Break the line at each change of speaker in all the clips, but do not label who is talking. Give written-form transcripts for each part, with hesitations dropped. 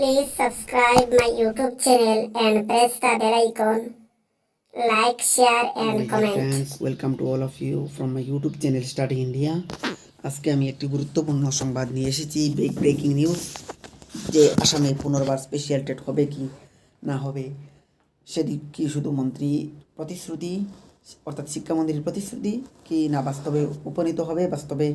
Please subscribe my YouTube channel and press the bell icon. Like, share and
My dear
comment.
friends, welcome to all of you from my YouTube channel Study India. আজকে আমি একটি গুরুত্বপূর্ণ সংবাদ নিয়ে এসেছি, breaking news, যে আসামে পুনর্বার স্পেশাল টেট হবে কি না হবে, সেটি কি শুধু মন্ত্রী প্রতিশ্রুতি অর্থাৎ শিক্ষামন্ত্রীর প্রতিশ্রুতি কি না বাস্তবে উপনীত হবে, বাস্তবে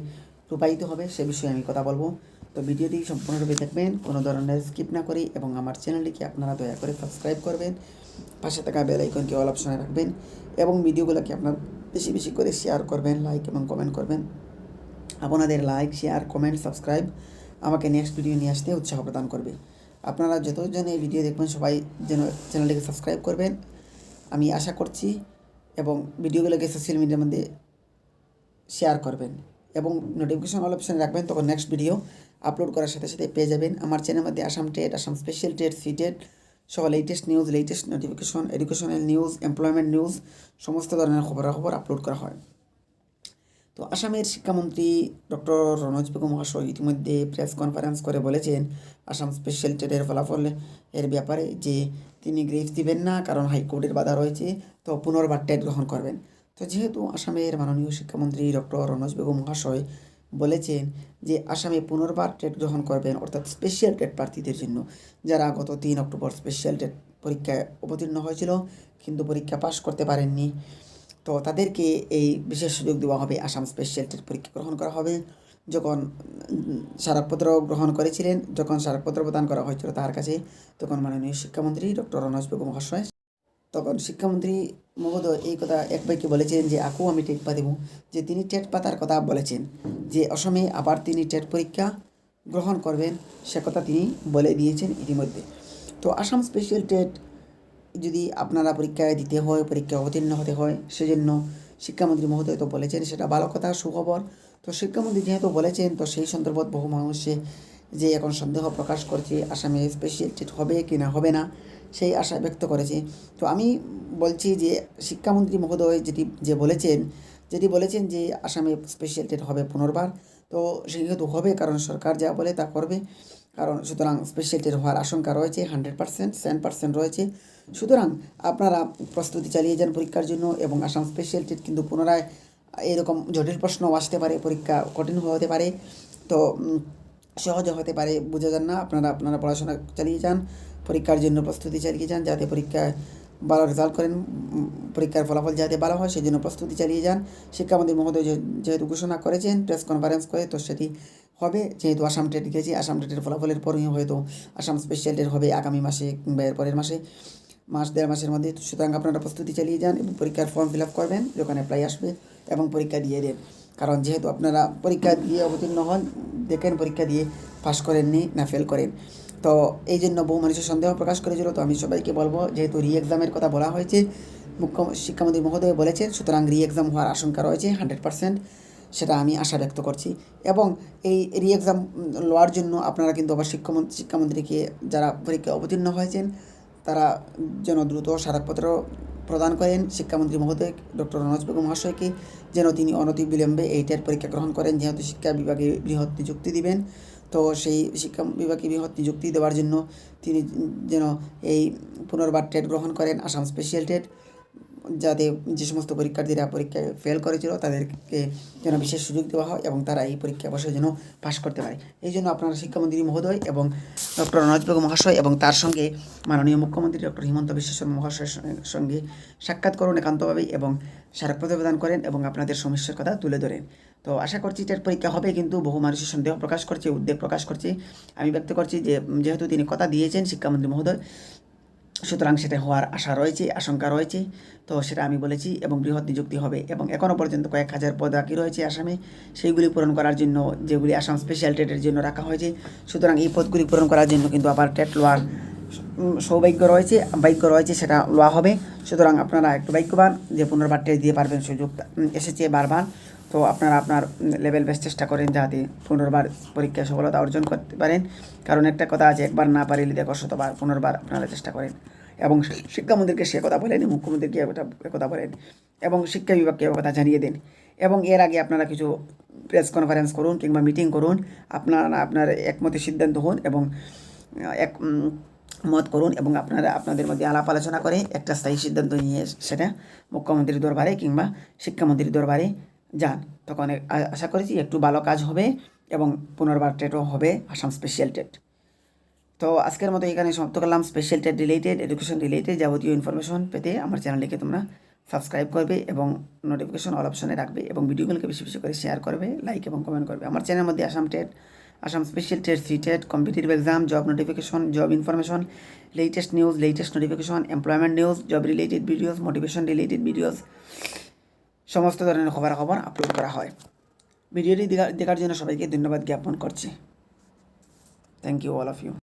রূপায়িত হবে, সে বিষয়ে আমি কথা বলবো। তো ভিডিওটি সম্পূর্ণরূপে দেখবেন, কোনো ধরনের স্কিপ না করে, এবং আমার চ্যানেলটিকে আপনারা দয়া করে সাবস্ক্রাইব করবেন, পাশে থাকা বেল আইকনকে অল অপশনে রাখবেন এবং ভিডিওগুলোকে আপনার বেশি বেশি করে শেয়ার করবেন, লাইক এবং কমেন্ট করবেন। আপনাদের লাইক, শেয়ার, কমেন্ট, সাবস্ক্রাইব আমাকে নেক্সট ভিডিও নিয়ে আসতে উৎসাহ প্রদান করবে। আপনারা যতজন এই ভিডিও দেখবেন সবাই যেন চ্যানেলটিকে সাবস্ক্রাইব করবেন আমি আশা করছি, এবং ভিডিওগুলোকে সোশ্যাল মিডিয়ার মধ্যে শেয়ার করবেন এবং নোটিফিকেশন অল অপশানে রাখবেন, তখন নেক্সট ভিডিও আপলোড করার সাথে সাথে পেয়ে যাবেন। আমার চ্যানেলের মধ্যে Assam TET, Assam special TET, CTET সহ latest news, latest notification, educational news, employment news, সমস্ত ধরনের খবরাখবর আপলোড করা হয়। তো আসামের শিক্ষামন্ত্রী ডক্টর রনোজ পেগু মহাশয় ইতিমধ্যে প্রেস কনফারেন্স করে বলেছেন আসাম স্পেশাল টেটের ফলাফল এর ব্যাপারে যে তিনি গ্রিফ দিবেন না, কারণ হাইকোর্টের বাধা রয়েছে, তো পুনর্বার টেট গ্রহণ করবেন। তো যেহেতু আসামের মাননীয় শিক্ষামন্ত্রী ডক্টর রনোজ পেগু মহাশয় বলেছেন যে আসামে পুনর্বার টেট গ্রহণ করবেন, অর্থাৎ স্পেশাল টেট প্রার্থীদের জন্য যারা গত 3 অক্টোবর স্পেশাল টেট পরীক্ষায় অবতীর্ণ হয়েছিল কিন্তু পরীক্ষা পাশ করতে পারেননি, তো তাদেরকে এই বিশেষ সুযোগ দেওয়া হবে। আসাম স্পেশাল টেট পরীক্ষা গ্রহণ করা হবে। যখন স্মারকপত্র গ্রহণ করেছিলেন, যখন স্মারকপত্র প্রদান করা হয়েছিল তার কাছে, তখন মাননীয় শিক্ষামন্ত্রী ডক্টর রনোজ পেগু মহাশয়, তখন শিক্ষামন্ত্রী মহোদয় এই কথা এক বাক্যে বলেছেন যে আকু আমি টেট পা দেব, যে তিনি টেট পাতার কথা বলেছেন, যে অসমে আবার তিনি টেট পরীক্ষা গ্রহণ করবেন, সে কথা তিনি বলে দিয়েছেন ইতিমধ্যে। তো আসাম স্পেশাল টেট যদি আপনারা পরীক্ষায় দিতে হয়, পরীক্ষায় অবতীর্ণ হতে হয়, সেজন্য শিক্ষামন্ত্রী মহোদয় তো বলেছেন, সেটা ভালো কথা, সুখবর। তো শিক্ষামন্ত্রী যেহেতু বলেছেন, তো সেই সন্দর্ভত বহু মানুষে যে এখন সন্দেহ প্রকাশ করছে আসামে স্পেশাল টেট হবে কি না হবে না, সেই আশা ব্যক্ত করেছে। তো আমি বলছি যে শিক্ষামন্ত্রী মহোদয় যেটি বলেছেন যে আসামে স্পেশাল টেট হবে পুনর্বার, তো সেহেতু হবে, কারণ সরকার যা বলে তা করবে। কারণ সুতরাং স্পেশাল টেট হওয়ার আশঙ্কা রয়েছে 100%, 100% রয়েছে। সুতরাং আপনারা প্রস্তুতি চালিয়ে যান পরীক্ষার জন্য, এবং আসাম স্পেশাল টেট কিন্তু পুনরায় এরকম জটিল প্রশ্ন আসতে পারে, পরীক্ষা কঠিন হতে পারে, তো সহজে হতে পারে, বুঝে যান না। আপনারা পড়াশোনা চালিয়ে যান, পরীক্ষার জন্য প্রস্তুতি চালিয়ে যান, যাতে পরীক্ষায় ভালো রেজাল্ট করেন, পরীক্ষার ফলাফল যাতে ভালো হয় সেই জন্য প্রস্তুতি চালিয়ে যান। শিক্ষামন্ত্রী মহোদয় যেহেতু ঘোষণা করেছেন প্রেস কনফারেন্স করে, তো সেটি হবে। যেহেতু আসাম টেট গেছে, আসাম টেটের ফলাফলের পরই হয়তো আসাম স্পেশাল টেট হবে আগামী মাসে কিংবা এর পরের মাসে, মাস 1.5 মাসের মধ্যে। সুতরাং আপনারা প্রস্তুতি চালিয়ে যান এবং পরীক্ষার ফর্ম ফিল আপ করবেন যখন অ্যাপ্লাই আসবে, এবং পরীক্ষা দিয়ে দেন। কারণ যেহেতু আপনারা পরীক্ষা দিয়ে অবতীর্ণ হন, দেখেন পরীক্ষা দিয়ে পাস করেননি না ফেল করেন, তো এই জন্য বহু মানুষের সন্দেহ প্রকাশ করেছিল। তো আমি সবাইকে বলবো, যেহেতু রি এক্সামের কথা বলা হয়েছে, শিক্ষামন্ত্রী মহোদয় বলেছেন, সুতরাং রি এক্সাম হওয়ার আশঙ্কা রয়েছে 100%, সেটা আমি আশা ব্যক্ত করছি। এবং এই রি এক্সাম লওয়ার জন্য আপনারা কিন্তু আবার শিক্ষামন্ত্রীকে, যারা পরীক্ষায় অবতীর্ণ হয়েছেন তারা যেন দ্রুত স্মারকপত্র প্রদান করেন শিক্ষামন্ত্রী মহোদয় ডক্টর রনোজ পেগু মহাশয়কে, যেন তিনি অনতিবিলম্বে এই টেট পরীক্ষা গ্রহণ করেন। যেহেতু শিক্ষা বিভাগে বৃহৎ নিযুক্তি দিবেন, তো সেই শিক্ষা বিভাগে বৃহৎ নিযুক্তি দেওয়ার জন্য তিনি যেন এই পুনর্বার টেট গ্রহণ করেন, আসাম স্পেশাল টেট, যাতে যে সমস্ত পরীক্ষার্থীরা পরীক্ষায় ফেল করেছিল তাদেরকে যেন বিশেষ সুযোগ দেওয়া হয় এবং তারা এই পরীক্ষায় বসে যেন পাশ করতে পারে। এই জন্য আপনারা শিক্ষামন্ত্রী মহোদয় এবং ডক্টর রনোজ পেগু মহাশয় এবং তার সঙ্গে মাননীয় মুখ্যমন্ত্রী ডক্টর হিমন্ত বিশ্ব শর্মা মহাশয়ের সঙ্গে সাক্ষাৎ করুন একান্তভাবে, এবং স্মারকপত্র প্রদান করেন এবং আপনাদের সমস্যার কথা তুলে ধরেন। তো আশা করছি টেট পরীক্ষা হবে, কিন্তু বহু মানুষের সন্দেহ প্রকাশ করছে, উদ্বেগ প্রকাশ করছে। আমি ব্যক্ত করছি যে যেহেতু তিনি কথা দিয়েছেন শিক্ষামন্ত্রী মহোদয়, সুতরাং সেটা হওয়ার আশা রয়েছে, আশঙ্কা রয়েছে, তো সেটা আমি বলেছি। এবং বৃহৎ নিযুক্তি হবে, এবং এখনও পর্যন্ত কয়েক হাজার পদ বাকি রয়েছে আসামে, সেইগুলি পূরণ করার জন্য, যেগুলি আসাম স্পেশাল টেটের জন্য রাখা হয়েছে। সুতরাং এই পদগুলি পূরণ করার জন্য কিন্তু আবার টেট লওয়ার ভাগ্য রয়েছে, সেটা লওয়া হবে। সুতরাং আপনারা একটু ভাগ্যবান যে পুনর্বার টেট দিয়ে পারবেন, সুযোগ এসেছে বারবার। তো আপনারা আপনার লেভেল বেস্ট চেষ্টা করেন যাতে পুনর্বার পরীক্ষায় সফলতা অর্জন করতে পারেন, কারণ একটা কথা আছে, একবার না পারিলে দেখো শতবার, পুনর্বার আপনারা চেষ্টা করেন। এবং শিক্ষামন্ত্রীকে সে কথা বলেন, মুখ্যমন্ত্রীকে কথা বলেন, এবং শিক্ষা বিভাগকে কথা জানিয়ে দেন। এবং এর আগে আপনারা কিছু প্রেস কনফারেন্স করুন কিংবা মিটিং করুন, আপনার একমতে সিদ্ধান্ত হন, এবং এক মত করুন এবং আপনারা আপনাদের মধ্যে আলাপ আলোচনা করে একটা স্থায়ী সিদ্ধান্ত নিয়ে সেটা মুখ্যমন্ত্রীর দরবারে কিংবা শিক্ষামন্ত্রীর দরবারে যান। তখন আশা করছি একটু ভালো কাজ হবে এবং পুনর্বার টেটও হবে, আসাম স্পেশাল টেট। তো আজকের মতো এখানে সমাপ্ত করলাম। Special TET related, education related যাবতীয় ইনফরমেশন পেতে আমার চ্যানেলটিকে তোমরা সাবস্ক্রাইব করবে এবং নোটিফিকেশন অল অপশনে রাখবে এবং ভিডিওগুলোকে বেশি বেশি করে শেয়ার করবে, লাইক এবং কমেন্ট করবে। আমার চ্যানেলের মধ্যে Assam TET, Assam special TET, C TET, competitive exam, job notification, job information, latest news, latest notification, employment news, job related videos, motivation related videos, সমস্ত ধরনের খবরাখবর আপলোড করা হয়। ভিডিওটি দেখার জন্য সবাইকে ধন্যবাদ জ্ঞাপন করছি। Thank you all of you.